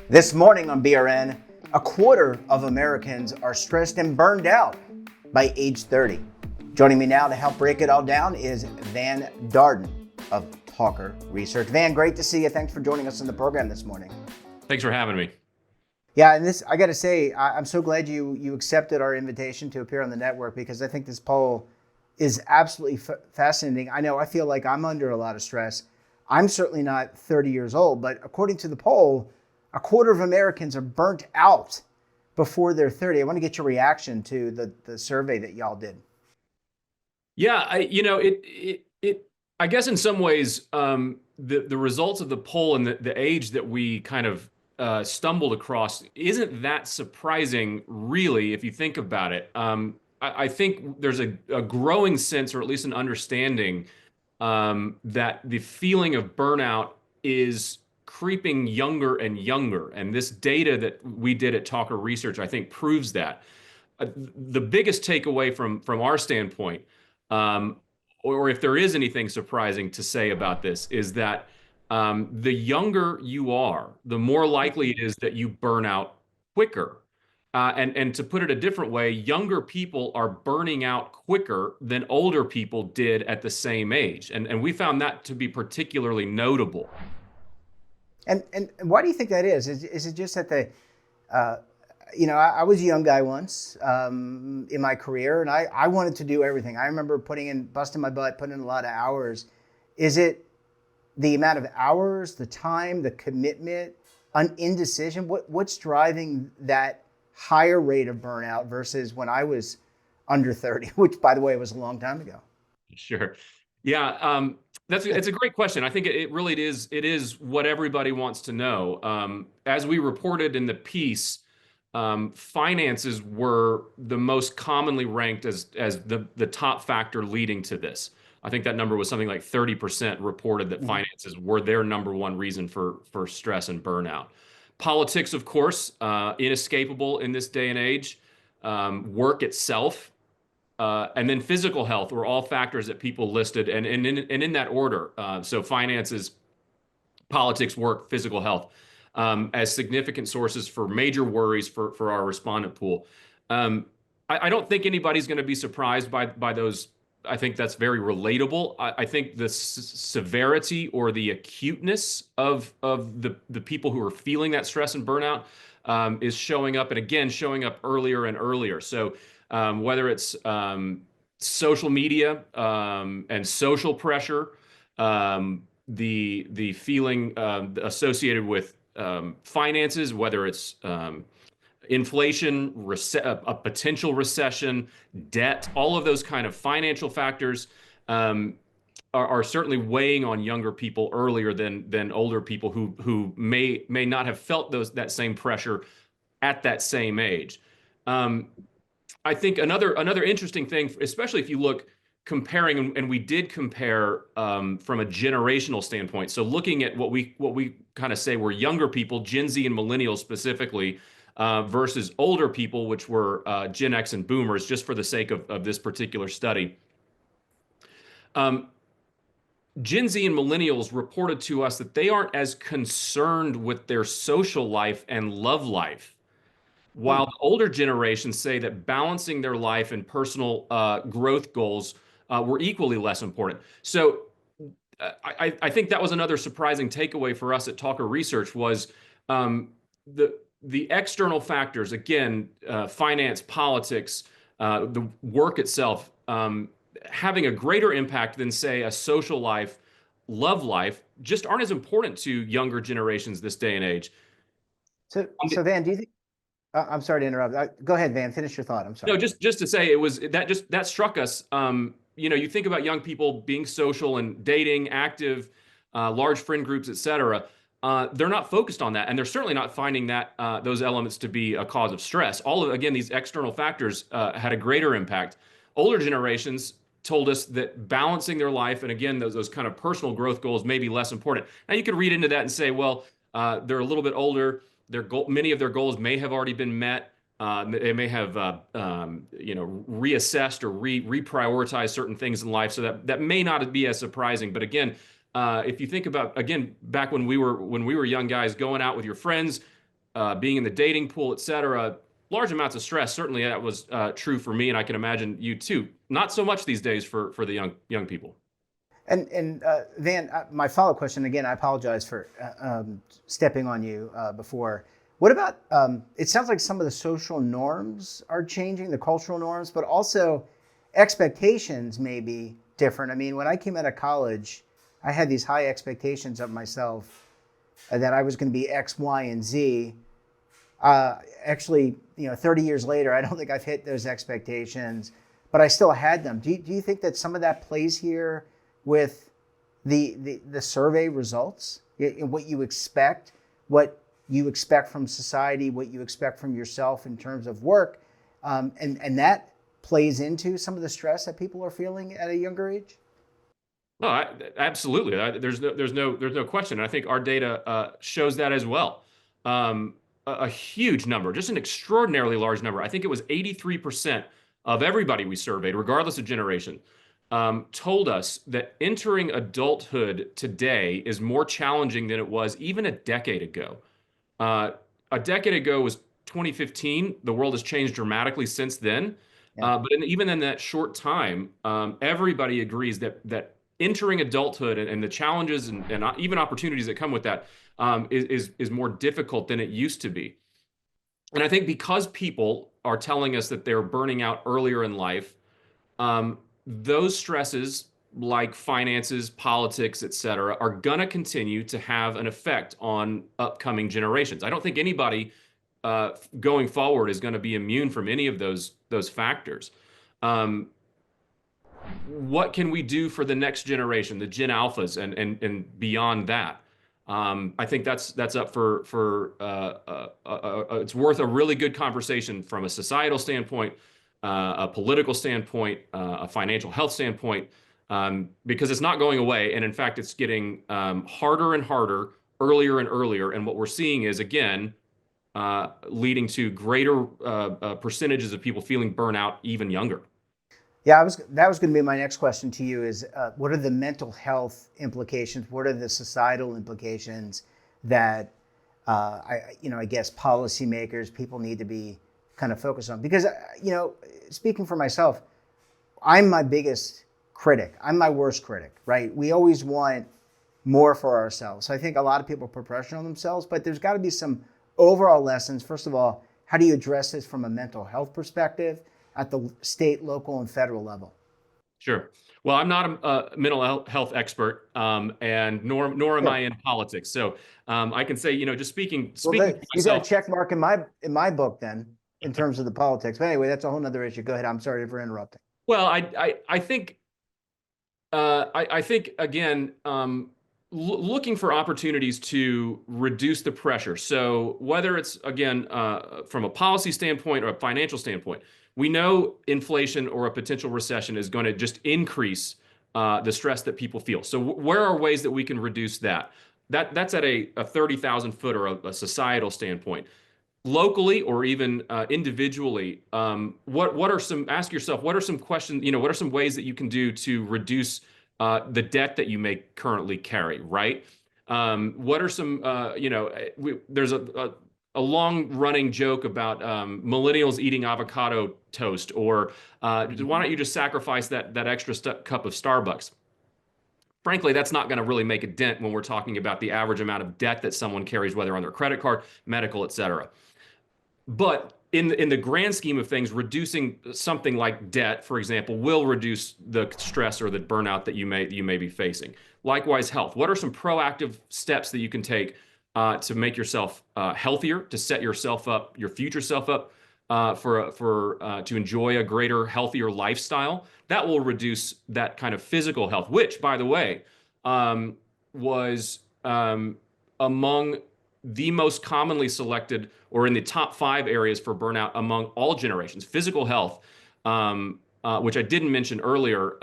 This morning on BRN, a quarter of Americans are stressed and burned out by age 30. Joining me now to help break it all down is Van Darden of Talker Research. Van, great to see you. Thanks for joining us on the program this morning. Thanks for having me. Yeah, and I got to say, I'm so glad you accepted our invitation to appear on the network, because I think this poll is absolutely fascinating. I know I feel like I'm under a lot of stress. I'm certainly not 30 years old, but according to the poll, a quarter of Americans are burnt out before they're 30. I want to get your reaction to the survey that y'all did. Yeah, I guess in some ways, the results of the poll and the age that we kind of stumbled across isn't that surprising, really, if you think about it. I think there's a growing sense, or at least an understanding, that the feeling of burnout is creeping younger and younger. And this data that we did at Talker Research, I think, proves that. The biggest takeaway from our standpoint, um, or if there is anything surprising to say about this, is that the younger you are, the more likely it is that you burn out quicker. And to put it a different way, younger people are burning out quicker than older people did at the same age. And we found that to be particularly notable. And why do you think that is? Is it just that uh, I was a young guy once in my career, and I wanted to do everything. I remember busting my butt, putting in a lot of hours. Is it the amount of hours, the time, the commitment, indecision? What's driving that higher rate of burnout versus when I was under 30, which, by the way, was a long time ago? Sure. Yeah, it's a great question. I think it really it is what everybody wants to know. As we reported in the piece, finances were the most commonly ranked as the top factor leading to this. I think that number was something like 30% reported that Mhm. finances were their number one reason for stress and burnout. Politics, of course, inescapable in this day and age. Work itself, and then physical health were all factors that people listed, and in that order. So finances, politics, work, physical health, as significant sources for major worries for our respondent pool. Um, I don't think anybody's going to be surprised by those. I think that's very relatable. I think the severity or the acuteness of the people who are feeling that stress and burnout is showing up, and again showing up earlier and earlier. So whether it's social media and social pressure, the feeling associated with finances, whether it's inflation, a potential recession, debt, all of those kind of financial factors um, are certainly weighing on younger people earlier than older people who may not have felt that same pressure at that same age. Um, I think another interesting thing, especially if you look comparing, and we did compare from a generational standpoint. So looking at what we kind of say were younger people, Gen Z and millennials specifically, versus older people, which were Gen X and Boomers, just for the sake of this particular study. Um, Gen Z and millennials reported to us that they aren't as concerned with their social life and love life, while the older generations say that balancing their life and personal growth goals were equally less important. So I think that was another surprising takeaway for us at Talker Research was um, the external factors, again, finance, politics, the work itself, having a greater impact than, say, a social life, love life, just aren't as important to younger generations this day and age. So Van, do you think? I'm sorry to interrupt. Go ahead, Van. Finish your thought. I'm No, sorry. just to say, it was that struck us. You think about young people being social and dating, active, large friend groups, etc. They're not focused on that, and they're certainly not finding that those elements to be a cause of stress. All of, again, these external factors had a greater impact. Older generations told us that balancing their life and, again, those kind of personal growth goals may be less important. Now you could read into that and say, well, they're a little bit older. Many of their goals may have already been met. They may have, reassessed or reprioritized certain things in life, so that may not be as surprising. But again, if you think about, again, back when we were young guys, going out with your friends, being in the dating pool, et cetera, large amounts of stress. Certainly, that was true for me, and I can imagine you too. Not so much these days for the young people. And Van, my follow-up question again. I apologize for stepping on you before. What about? It sounds like some of the social norms are changing, the cultural norms, but also expectations may be different. I mean, when I came out of college, I had these high expectations of myself that I was going to be X, Y, and Z. Actually, 30 years later, I don't think I've hit those expectations, but I still had them. Do you think that some of that plays here with the survey results? What you expect from society, what you expect from yourself in terms of work, and that plays into some of the stress that people are feeling at a younger age? No, absolutely. There's no question. And I think our data shows that as well. A huge number, just an extraordinarily large number. I think it was 83% of everybody we surveyed, regardless of generation, told us that entering adulthood today is more challenging than it was even a decade ago. Uh, a decade ago was 2015. The world has changed dramatically since then. Yeah. Even in that short time, everybody agrees that entering adulthood and the challenges and even opportunities that come with that is more difficult than it used to be. And I think because people are telling us that they're burning out earlier in life, um, those stresses like finances, politics, et cetera, are going to continue to have an effect on upcoming generations. I don't think anybody going forward is going to be immune from any of those factors. Um, what can we do for the next generation, the Gen Alphas, and beyond that? I think that's up for it's worth a really good conversation from a societal standpoint, a political standpoint, a financial health standpoint, because it's not going away, and in fact, it's getting harder and harder, earlier and earlier. And what we're seeing is again leading to greater percentages of people feeling burnout even younger. Yeah, that was going to be my next question to you is what are the mental health implications? What are the societal implications that I guess policymakers, people need to be kind of focused on? Because speaking for myself, I'm my biggest critic. I'm my worst critic, right? We always want more for ourselves. So I think a lot of people put pressure on themselves, but there's got to be some overall lessons. First of all, how do you address this from a mental health perspective at the state, local, and federal level? Sure. Well, I'm not a mental health expert, and nor am I Sure. in politics. So I can say, just Well, speaking for you got a myself. check mark in my book then, in terms of the politics. But anyway, that's a whole nother issue. Go ahead. I'm sorry for interrupting. Well, I think again, looking for opportunities to reduce the pressure. So whether it's again from a policy standpoint or a financial standpoint, we know inflation or a potential recession is going to just increase the stress that people feel. So where are ways that we can reduce that? That's at a 30,000 foot or a societal standpoint. Locally or even individually, what are some, ask yourself, what are some questions, what are some ways that you can do to reduce the debt that you may currently carry, right? What are some, there's a long running joke about millennials eating avocado toast, or why don't you just sacrifice that extra cup of Starbucks? Frankly, that's not going to really make a dent when we're talking about the average amount of debt that someone carries, whether on their credit card, medical, et cetera. But in the grand scheme of things, reducing something like debt, for example, will reduce the stress or the burnout that you may be facing. Likewise, health. What are some proactive steps that you can take to make yourself healthier, to set yourself up, your future self up for to enjoy a greater, healthier lifestyle? That will reduce that kind of physical health, which, by the way, was among the most commonly selected or in the top 5 areas for burnout among all generations. Physical health, which I didn't mention earlier,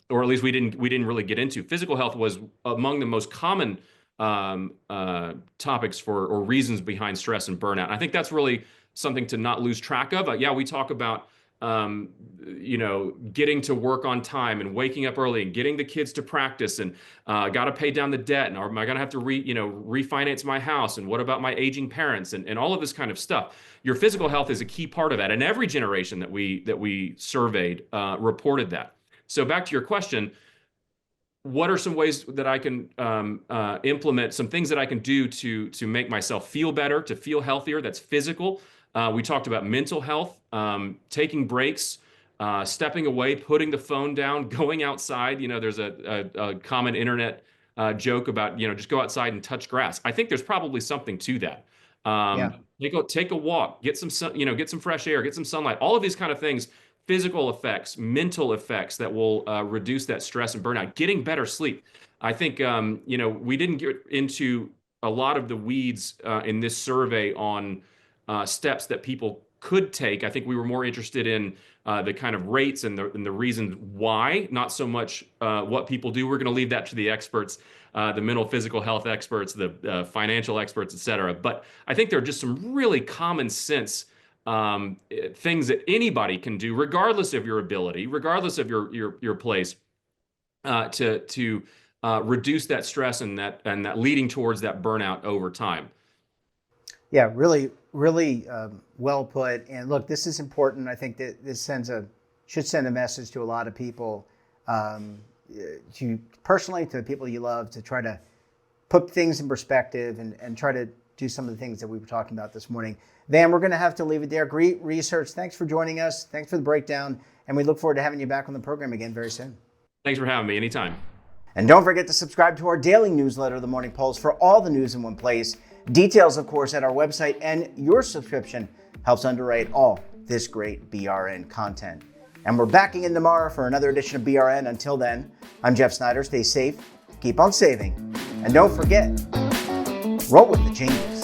or at least we didn't really get into. Physical health was among the most common topics for or reasons behind stress and burnout. And I think that's really something to not lose track of. Yeah, we talk about getting to work on time and waking up early and getting the kids to practice and got to pay down the debt, and am I going to have to refinance my house, and what about my aging parents, and all of this kind of stuff. Your physical health is a key part of that, and every generation that we surveyed reported that. So back to your question, what are some ways that I can implement some things that I can do to make myself feel better, to feel healthier? That's physical. We talked about mental health, taking breaks, stepping away, putting the phone down, going outside. There's a common internet joke about, just go outside and touch grass. I think there's probably something to that. Yeah. Take a walk, get some sun, get some fresh air, get some sunlight, all of these kind of things, physical effects, mental effects that will reduce that stress and burnout, getting better sleep. I think, we didn't get into a lot of the weeds in this survey on steps that people could take. I think we were more interested in the kind of rates and the reasons why, not so much what people do. We're going to leave that to the experts, the mental physical health experts, the financial experts, et cetera. But I think there are just some really common sense things that anybody can do, regardless of your ability, regardless of your place, to reduce that stress and that leading towards that burnout over time. Yeah, really, really well put. And look, this is important. I think that this should send a message to a lot of people, to personally, to the people you love, to try to put things in perspective and try to do some of the things that we were talking about this morning. Van, we're going to have to leave it there. Great research. Thanks for joining us. Thanks for the breakdown. And we look forward to having you back on the program again very soon. Thanks for having me. Anytime. And don't forget to subscribe to our daily newsletter, The Morning Pulse, for all the news in one place. Details, of course, at our website, and your subscription helps underwrite all this great BRN content. And we're back again tomorrow for another edition of BRN. Until then, I'm Jeff Snyder. Stay safe, keep on saving, and don't forget, roll with the changes.